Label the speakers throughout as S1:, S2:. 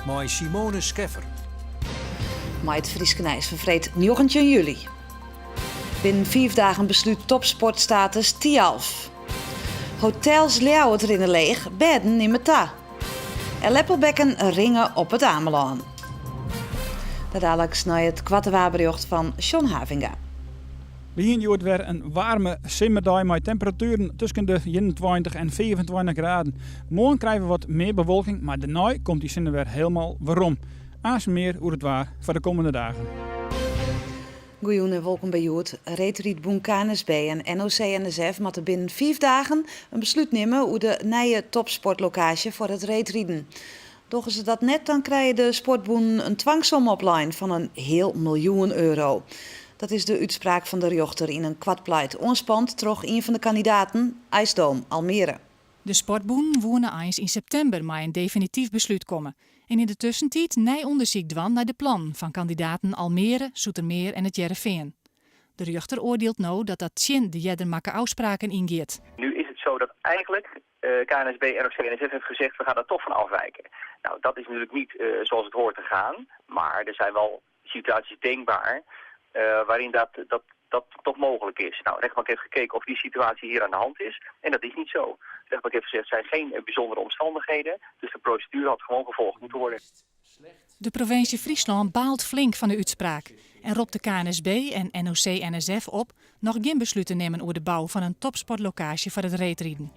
S1: met Simone Scheffer.
S2: Maar het Frieskenijs vervreed 19 juli. Binnen 5 dagen besluit topsportstatus Tialf. Hotels Ljouwert rinnen leeg, bedden in Meta. En Leppelbekken ringen op het Amelaan. Dat dadelijk naar het kwartwaarbericht van John Havinga.
S3: Begin wordt weer een warme zomerdag met temperaturen tussen de 21 en 25 graden. Morgen krijgen we wat meer bewolking, maar daarna komt die zin weer helemaal waarom. Aas meer hoe het waar voor de komende dagen.
S2: Goeien en welkom bij Joet. Reetried Boen KNSB en NOC-NSF moeten binnen 5 dagen een besluit nemen over de nieuwe topsportlocatie voor het reetrieden. Doen ze dat net, dan krijgen de sportboen een dwangsom opline van een heel miljoen euro. Dat is de uitspraak van de rechter in een kwartpleit onspant troch een van de kandidaten, IJsdoom Almere.
S4: De sportboen woenen eens in september maar een definitief besluit komen. En in de tussentijd onderzoek dwan naar de plan van kandidaten Almere, Zoetermeer en het Jereveen. De rechter oordeelt nou dat tjen de jeddermakke afspraken ingeet.
S5: Nu is het zo dat eigenlijk KNSB, NOC en NSF heeft gezegd we gaan er toch van afwijken. Nou, dat is natuurlijk niet zoals het hoort te gaan, maar er zijn wel situaties denkbaar waarin dat toch mogelijk is. Nou, de rechtbank heeft gekeken of die situatie hier aan de hand is en dat is niet zo. De rechtbank heeft gezegd er zijn geen bijzondere omstandigheden, dus de procedure had gewoon gevolgd moeten worden.
S4: De provincie Friesland baalt flink van de uitspraak en roept de KNSB en NOC-NSF op nog geen besluit te nemen over de bouw van een topsportlocatie voor het reetrieden.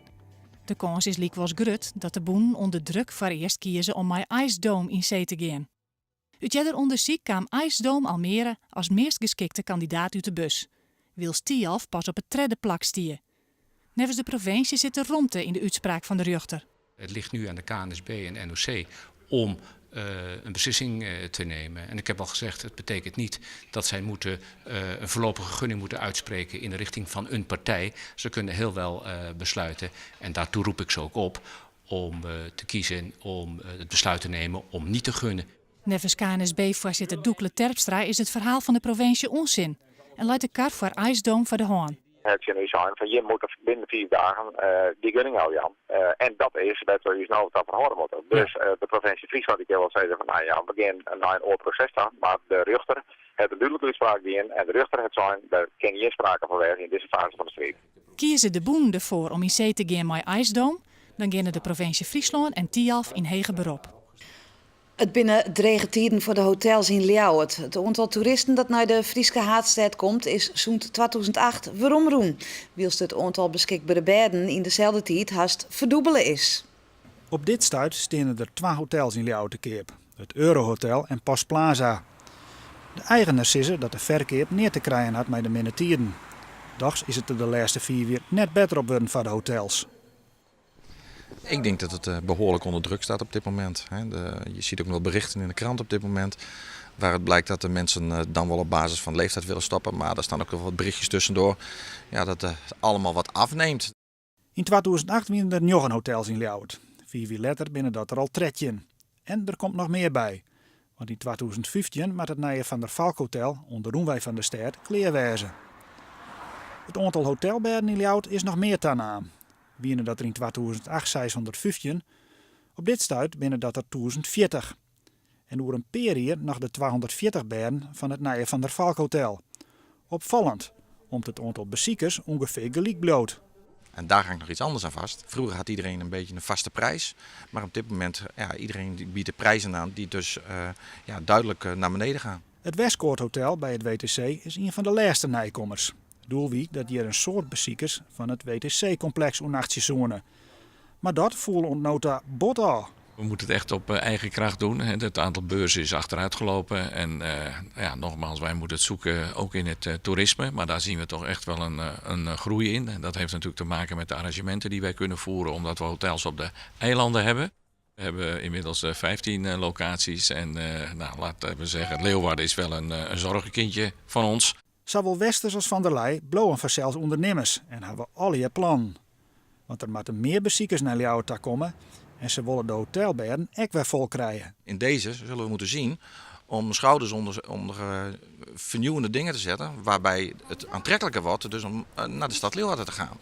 S4: De kans is likwijls grut dat de boen onder druk voor eerst kiezen om met IJsdoom in zee te gaan. Uit jeder onderzoek kwam IJsdoom Almere als meest geschikte kandidaat uit de bus. Wils Tialf pas op het tredde plak stier. Nevens de provincie zit de romte in de uitspraak van de rechter.
S6: Het ligt nu aan de KNSB en NOC om een beslissing te nemen. En ik heb al gezegd, het betekent niet dat zij moeten een voorlopige gunning moeten uitspreken in de richting van een partij. Ze kunnen heel wel besluiten, en daartoe roep ik ze ook op, om te kiezen om het besluit te nemen om niet te gunnen.
S4: Nevens KNSB-voorzitter Doekle Terpstra is het verhaal van de provincie onzin en leidt de kar voor IJsdoom voor de haan.
S7: Het je nu zijn van je moet er binnen 4 dagen die gunning houden, Jan. En dat is dat we dus nou van horen moeten. Dus de provincie Friesland die wil zeggen van nou ja, we beginnen naar een oor proces dan, maar de rechter heeft een duidelijke uitspraak die in en de rechter heeft zijn, daar kan geen sprake van wezen in deze fase van de strijd.
S4: Kiezen de boeren ervoor om in zee te gaan met IJsdoom, dan gaan de provincie Friesland en Tialf in hege beroep.
S2: Het binnen drege tijden voor de hotels in Ljouwert. Het aantal toeristen dat naar de Frieske Haatstad komt is zo'n 2008 weeromroen. Wielst het aantal beschikbare bedden in dezelfde tijd haast verdubbelen is.
S3: Op dit stuit staan er 2 hotels in Ljouwert te keep. Het Eurohotel en Pas Plaza. De eigenaar zeggen dat de verkeer neer te krijgen had met de minder tijden. Dags is het er de laatste 4 jaar net beter op worden voor de hotels.
S8: Ik denk dat het behoorlijk onder druk staat op dit moment. Je ziet ook wel berichten in de krant op dit moment waar het blijkt dat de mensen dan wel op basis van leeftijd willen stappen. Maar er staan ook wel wat berichtjes tussendoor dat het allemaal wat afneemt.
S3: In 2008 waren er 9 hotels in Ljouwert. 4 jaar later binnen dat er al 13. En er komt nog meer bij. Want in 2015 moet het nieuwe Van der Valk Hotel onder Roenwij van der Stad klaar wezen. Het aantal hotelbedden in Ljouwert is nog meer ten naam. Binnen dat er in 2008 615, op dit stuit binnen dat er 1040. En door een periode nog de 240 bedden van het nieuwe Van der Valk Hotel. Opvallend, omdat het aantal bezoekers ongeveer gelijk bloot.
S8: En daar hangt nog iets anders aan vast. Vroeger had iedereen een beetje een vaste prijs. Maar op dit moment, iedereen biedt de prijzen aan die dus duidelijk naar beneden gaan.
S3: Het Westcourt Hotel bij het WTC is een van de laatste nijkommers. Doel wie dat hier een soort bezoekers van het WTC-complex zone. Maar dat voelen ontnota bot al.
S9: We moeten het echt op eigen kracht doen. Het aantal beurzen is achteruit gelopen. En nogmaals, wij moeten het zoeken ook in het toerisme. Maar daar zien we toch echt wel een groei in. En dat heeft natuurlijk te maken met de arrangementen die wij kunnen voeren. Omdat we hotels op de eilanden hebben. We hebben inmiddels 15 locaties. En laten we zeggen, Leeuwarden is wel een zorgenkindje van ons.
S3: Zowel Westers als Van der Leij blowen voor zelfs ondernemers en hebben al je plan. Want er moeten meer bezoekers naar Ljouwert komen en ze willen de hotelbedden ook weer vol krijgen.
S8: In deze zullen we moeten zien om schouders onder vernieuwende dingen te zetten, waarbij het aantrekkelijker wordt dus om naar de stad Leeuwarden te gaan.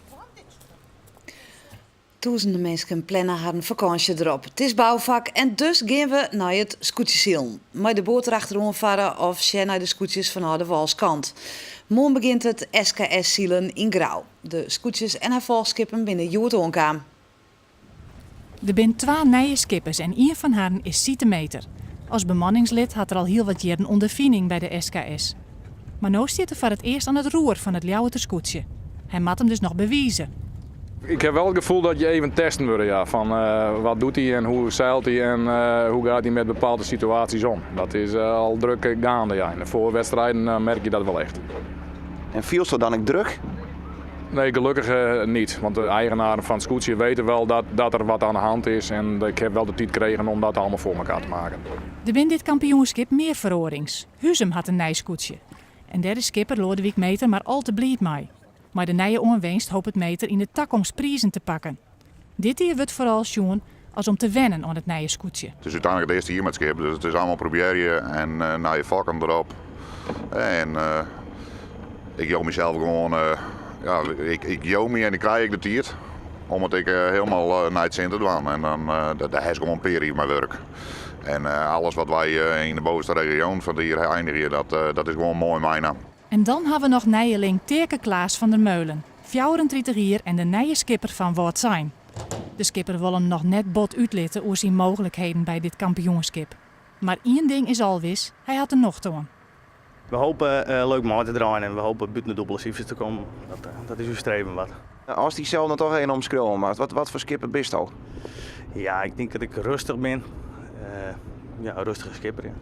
S2: Duizenden mensen plannen haar een vakantie erop. Het is bouwvak en dus gaan we naar het scootjesielen. Met de boot erachteraan varen of sjen naar de scootjes van de Walskant. Morgen begint het SKS-zielen in Grauw. De scootjes en haar volskippen binnen Joert Onkaam.
S4: Er zijn 2 nieuwe skippers en 1 van hen is 7 meter. Als bemanningslid had er al heel wat jaren ondervinding bij de SKS. Maar nu zit er voor het eerst aan het roer van het Ljouwerter scootje. Hij moet hem dus nog bewijzen.
S1: Ik heb wel het gevoel dat je even testen wordt, ja, van wat doet hij en hoe zeilt hij en hoe gaat hij met bepaalde situaties om. Dat is al druk gaande, ja. In de voorwedstrijden merk je dat wel echt.
S10: En viel ze dan ook druk?
S1: Nee, gelukkig niet, want de eigenaren van het scootje weten wel dat er wat aan de hand is en ik heb wel de tijd gekregen om dat allemaal voor elkaar te maken.
S4: Er wint dit kampioenschap meer verorings. Huzum had een nijscootje. En derde skipper Lodewijk Meter maar al te blied mee. Maar de nije onwinst hoopt het Meter in de toekomst prijzen te pakken. Dit hier wordt vooral zien als om te wennen aan het nije scootje.
S11: Het is uiteindelijk het eerste hier met skip, dus het is allemaal proberen en naar je vakken erop. En ik joom mezelf gewoon, ik joom me en ik krijg de tijd. Omdat ik helemaal naar het centrum kwam en dan dat is gewoon peri mijn werk. En alles wat wij in de bovenste regio van hier eindigen, dat is gewoon mooi mijn naam.
S4: En dan hebben we nog nijeling Teerke Klaas van der Meulen, 34 jaar en de nije skipper van Wat zijn. De skipper wil hem nog net bot uitlitten over zijn mogelijkheden bij dit kampioenschap. Maar één ding is alwis, hij had er nog toe.
S12: We hopen leuk mooi te draaien en we hopen buiten de dubbele cijfers te komen. Dat is uw streven wat.
S10: Als die zelf dan toch een omschreeuwen maakt, wat voor skipper bist al?
S12: Ja, ik denk dat ik rustig ben. Een rustige skipper. Ja.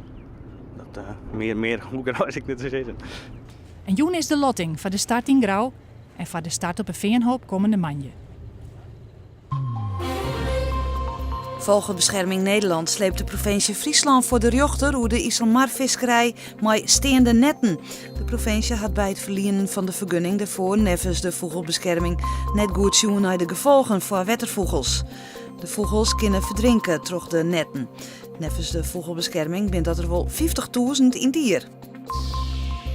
S12: Dat, meer hoe kan ik dit zeggen.
S4: En Joen is de lotting voor de start in Grauw en voor de start op een veenhoop komende manje.
S2: Vogelbescherming Nederland sleept de provincie Friesland voor de rechter hoe de IJsselmarvisserij met steende netten. De provincie had bij het verlenen van de vergunning daarvoor nevens de vogelbescherming net goed zien naar de gevolgen voor wettervogels. De vogels kunnen verdrinken troch de netten. Nevens de vogelbescherming bent dat er wel 50.000 in dier.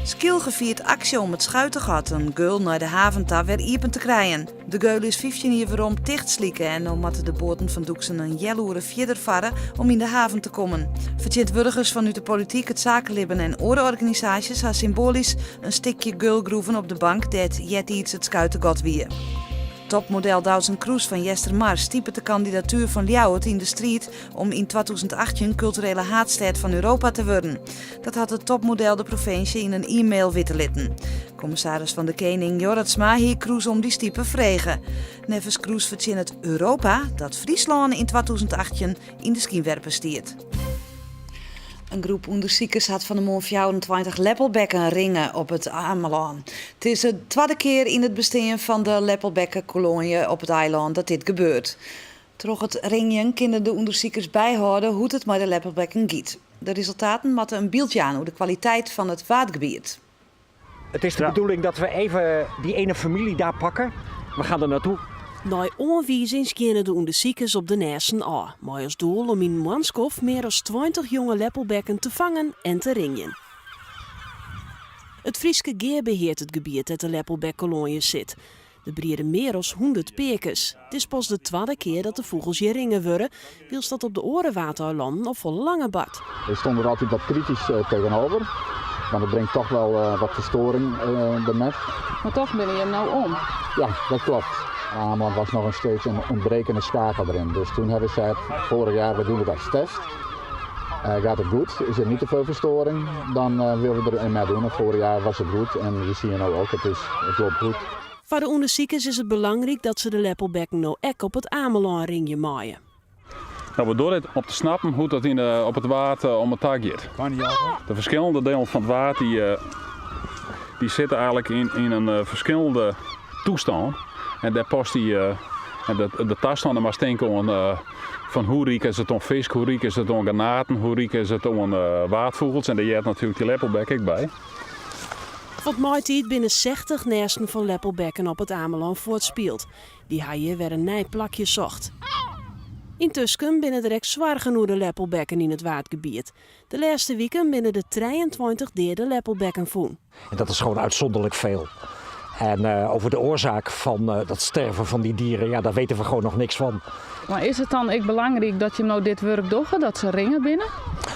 S2: Skil gevierd actie om het schuitengat een geul naar de haventa weer iepen te krijgen. De geul is 15 jaar waarom dichtslieken en dan moeten de boten van Doeksen een jelloere verder varen om in de haven te komen. Vertjentwurgers vanuit de politiek, het zakenlibben en orenorganisaties hebben symbolisch een stukje geulgroeven op de bank dat jet iets het schuitengat wie. Topmodel Doutzen Kroes van Jester Mars type de kandidatuur van Ljouwert in de strijd om in 2018 culturele haatstad van Europa te worden. Dat had het topmodel de provincie in een e-mail wittelitten. Commissaris van de Koning Jorritsma hier Kroes om die stipe vregen. Nevens Kroes verzin het Europa dat Friesland in 2018 in de schienwerpen stiert. Een groep onderzoekers had van de morgen 24 leppelbekken ringen op het Ameland. Het is de tweede keer in het bestaan van de leppelbekkenkolonie op het eiland dat dit gebeurt. Troch het ringen kunnen de onderzoekers bijhouden hoe het met de leppelbekken gaat. De resultaten matten een beeldje aan over de kwaliteit van het watergebied.
S13: Het is de bedoeling dat we even die ene familie daar pakken. We gaan er naartoe.
S14: Na aanwijzing kunnen de onderzoekers op de Nessen aan, maar als doel om in Manskof meer dan 20 jonge leppelbekken te vangen en te ringen. Het Frieske Geer beheert het gebied dat de leppelbekkolonie zit. De brieren meer dan 100 pekers. Het is pas de tweede keer dat de vogels hier ringen worden, wils dat op de Orenwatereilanden of vol lange bad.
S15: We stonden er altijd wat kritisch tegenover, want het brengt toch wel wat verstoring ermee.
S16: Maar toch ben je er nou om?
S15: Ja, dat klopt. Ameland was nog steeds een ontbrekende schakel erin. Dus toen hebben ze gezegd, vorig jaar we doen het als test. Gaat het goed, is er niet te veel verstoring, dan willen we er mee doen. En vorig jaar was het goed en we zien nu ook, het loopt goed.
S14: Voor de onderzoekers is het belangrijk dat ze de leppelbekken nou ook op het Ameland ringje maaien.
S1: Nou, we doen het om te snappen hoe dat op het water om het taak gaat. De verschillende delen van het water die zitten eigenlijk in een verschillende toestand. En daar past de tastanden maar denken van hoe riek is het om vis, hoe riek is het om granaten, hoe riek is het om waardvogels. En daar hebt natuurlijk die leppelbek ook bij.
S14: Wat maait binnen 60 nesten van leppelbekken op het Ameland voortspeelt. Die hij hier weer een nijplakje zocht. Intussen binnen er zwaar genoeg de leppelbekken in het waardgebied. De laatste weken binnen de 23 derde leppelbekken voen.
S13: En dat is gewoon uitzonderlijk veel. En over de oorzaak van dat sterven van die dieren, ja, daar weten we gewoon nog niks van.
S16: Maar is het dan ook belangrijk dat je nou dit werk doet, dat ze ringen binnen?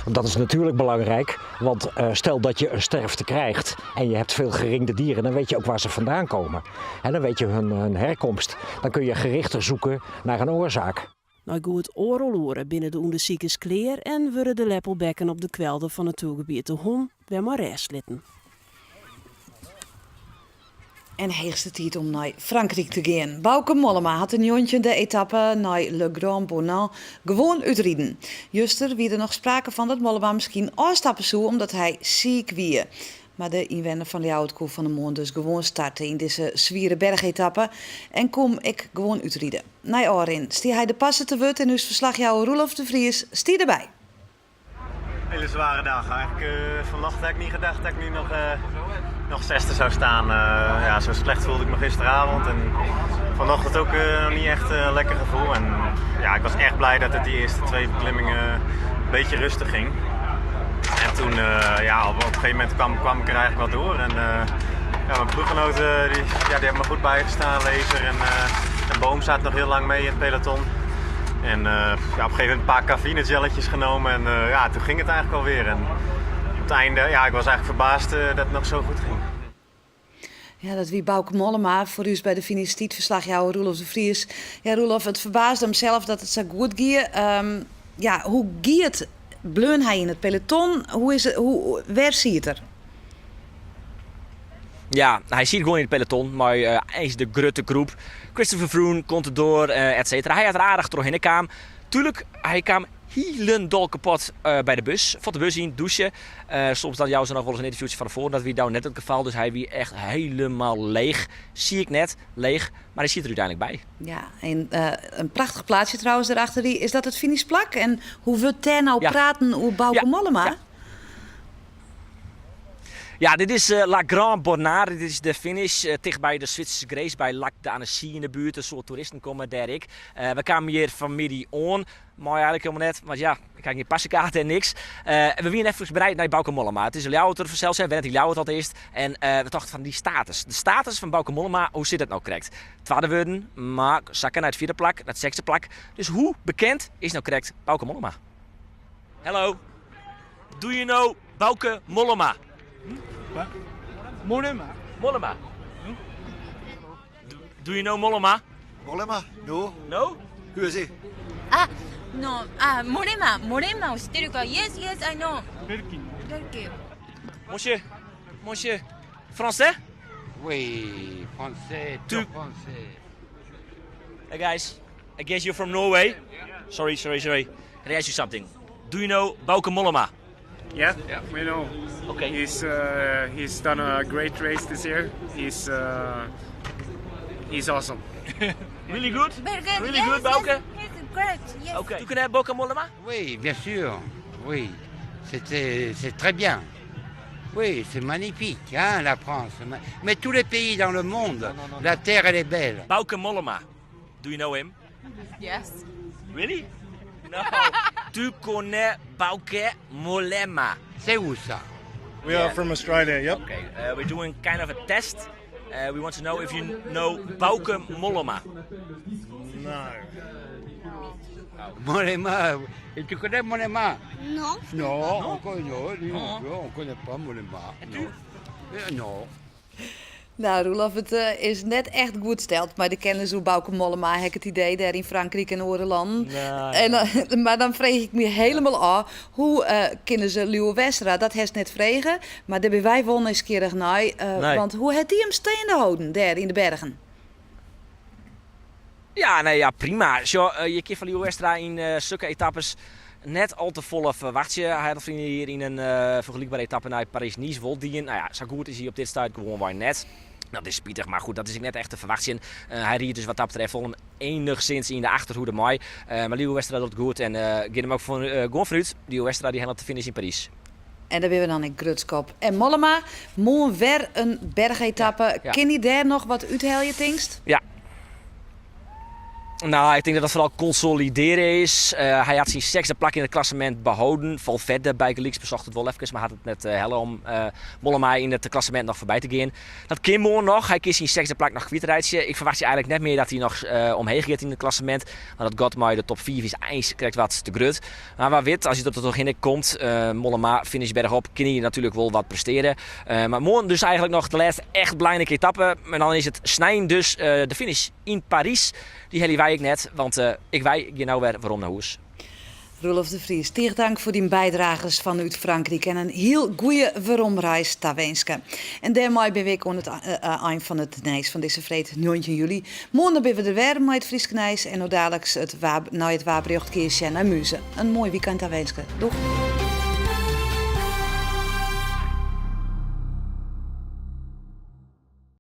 S13: Dat is natuurlijk belangrijk, want stel dat je een sterfte krijgt en je hebt veel geringde dieren, dan weet je ook waar ze vandaan komen. En dan weet je hun herkomst. Dan kun je gerichter zoeken naar een oorzaak.
S14: Nou goed oorloren binnen de onderziekes kleer en worden de leppelbekken op de kwelder van het natuurgebied de Hon weer maar restlitten.
S2: En heegste tijd om naar Frankrijk te gaan. Bauke Mollema had een jontje de etappe naar Le Grand Bonnat gewoon uitrijden. Juster wie er nog sprake van dat Mollema misschien afstappen zou omdat hij ziek wie. Maar de inwoner van Ljouwert kon van de Moon dus gewoon starten in deze zwiere bergetappe. En kom ik gewoon uitrijden. Na Orin stie hij de passen te wut en dus verslagjouwer Roelof de Vries stie erbij.
S17: Hele zware dag. Eigenlijk vannacht had ik niet gedacht dat ik nu nog zesde zou staan. Ja, zo slecht voelde ik me gisteravond. En vanochtend ook nog niet echt een lekker gevoel. En ja, ik was echt blij dat het die eerste 2 beklimmingen een beetje rustig ging. En toen, ja, op een gegeven moment kwam ik er eigenlijk wel door. En ja, mijn ploeggenoten die hebben me goed bijgestaan, Lezer en Boom staat nog heel lang mee in het peloton. En ja, op een gegeven moment een paar cafeïnegelletjes genomen en ja, toen ging het eigenlijk alweer. En op het einde, ja, ik was eigenlijk verbaasd dat het nog zo goed ging.
S2: Ja, dat wie Bauke Mollema, voor u bij de finish verslagjouwer Roelof de Vries. Ja, Roelof, het verbaasde hem zelf dat het zo goed ging. Ja, hoe ging het? Bleun hij in het peloton? Waar zie je het er?
S18: Ja, hij ziet gewoon in het peloton, maar hij is de grote groep. Christopher Froome komt er door, et cetera. Hij had er aardig doorheen kwam. Tuurlijk, hij kwam helemaal kapot bij de bus. Van de bus in, douchen. Soms dan jou ze nog wel eens een interviewtje van tevoren. Dat wie nou net het geval. Dus hij wie echt helemaal leeg. Zie ik net, leeg. Maar hij zit er uiteindelijk bij.
S2: Ja, en een prachtig plaatsje trouwens daarachter. Is dat het finishplak? En hoe wil Ter nou praten over Bauke Mollema?
S18: Ja. Ja, dit is La Grand Bonnat. Dit is de finish dichtbij de Zwitserse Grace bij Lac d'Annecy in de buurt. Een soort toeristen komen daar ik. We kwamen hier familie on. Mooi eigenlijk helemaal net, want ja, ik krijg geen passenkaart en niks. We waren even bereid naar Bauke Mollema. Het is een Ljouwerter zelfs, we net die Ljouwert al eerst. En we dachten van die status. De status van Bauke Mollema, hoe zit het nou correct? Tweede worden, maar zakken naar het vierde plak, naar het zesde plak. Dus hoe bekend is nou correct Bauke Mollema? Hello, do you know Bauke Mollema?
S19: Mollema.
S18: Mollema. Do you know Mollema?
S19: Mollema? No.
S18: No?
S19: Who is he?
S20: No. Mollema. Mollema を知ってるか? Yes, yes, I know. Belkin.
S18: Monsieur, français?
S21: Oui, français, tout français.
S18: Hey guys, I guess you're from Norway. Sorry. Can I ask you something? Do you know Bauke Mollema?
S22: Yeah, we know.
S18: Okay.
S22: He's done a great race this year. He's awesome.
S18: Really good? Really
S20: yes,
S18: good, Bauke?
S20: Yes, great. Yes.
S18: Okay. Tu connais Bauke Mollema?
S21: Oui, bien sûr. Oui, c'est très bien. Oui, c'est magnifique, hein, la France. Mais tous les pays dans le monde, la terre elle est belle.
S18: Bauke Mollema. Do you know him?
S20: Yes.
S18: Really? No. Tu connais Bauke Mollema?
S21: C'est où ça?
S22: We are from Australia, yep.
S18: Okay, we're doing kind of a test. We want to know if you know Bauke Mollema.
S22: No.
S21: Mollema, et tu connais Mollema?
S20: Non.
S21: Non, on connaît pas Mollema. Non.
S2: Nou, Roelof, het is net echt goed steld, maar de kennis hoe Bauke Mollema heb ik het idee daar in Frankrijk en Oereland.
S18: Nee.
S2: Maar dan vreeg ik me helemaal af, hoe kunnen ze Luwe Westra, dat heeft net vregen, maar daar ben wij wel nieuwsgierig naar,
S18: Nee.
S2: want hoe heeft die hem staande houden daar in de bergen?
S18: Ja, nee, ja, prima. Je keer van Luwe Westra in zulke etappes net al te volle verwacht je. Hij had vrienden hier in een vergelijkbare etappe naar Parijs-Nice wil dienen. Nou ja, zo goed is hij op dit stuit gewoon waar net. Dat is spietig, maar goed, dat is ik net echt te verwachten. Hij riet dus wat dat betreft wel enigszins in de achterhoede mooi. Maar Luwe Westra doet het goed en geef hem ook gewoon vooruit. Luwe Westra die helpt de finish in Parijs.
S2: En daar willen we dan in Grutskop. En Mollema, mooi weer een bergetappe.
S18: Ja.
S2: Ken je daar nog wat uithalen, je tinkst?
S18: Ja. Nou, ik denk dat het vooral consolideren is. Hij had zijn 6e plek in het klassement behouden. Valverde bij Gelix bezocht het wel even, maar had het net helle om Mollema in het klassement nog voorbij te gaan. Dat kan morgen nog. Hij kiest zijn 6e plek nog kwijtrijden. Ik verwacht eigenlijk net meer dat hij nog omheen gaat in het klassement. Maar dat gaat maar de top 4 is eens krijgt wat te grut. Maar wat weet, als je tot er toch in komt, Mollema finish bergop, kan hij natuurlijk wel wat presteren. Maar morgen dus eigenlijk nog de laatste echt belangrijke etappe. En dan is het snijden dus de finish in Parijs. Die heli wij ik net, want ik wij je nou weer waarom naar huis.
S2: Roelof de Vries, tegen dank voor die bijdragers vanuit Frankrijk en een heel goede veromreis te wensen. En daarmee ben ik aan het eind van het nijs van deze vreed 19 juli. Morgen ben we er weer met het Frieske nijs en dadelijk naar het Waabrecht Keersje naar Muze. Een mooi weekend te wensen. Doeg!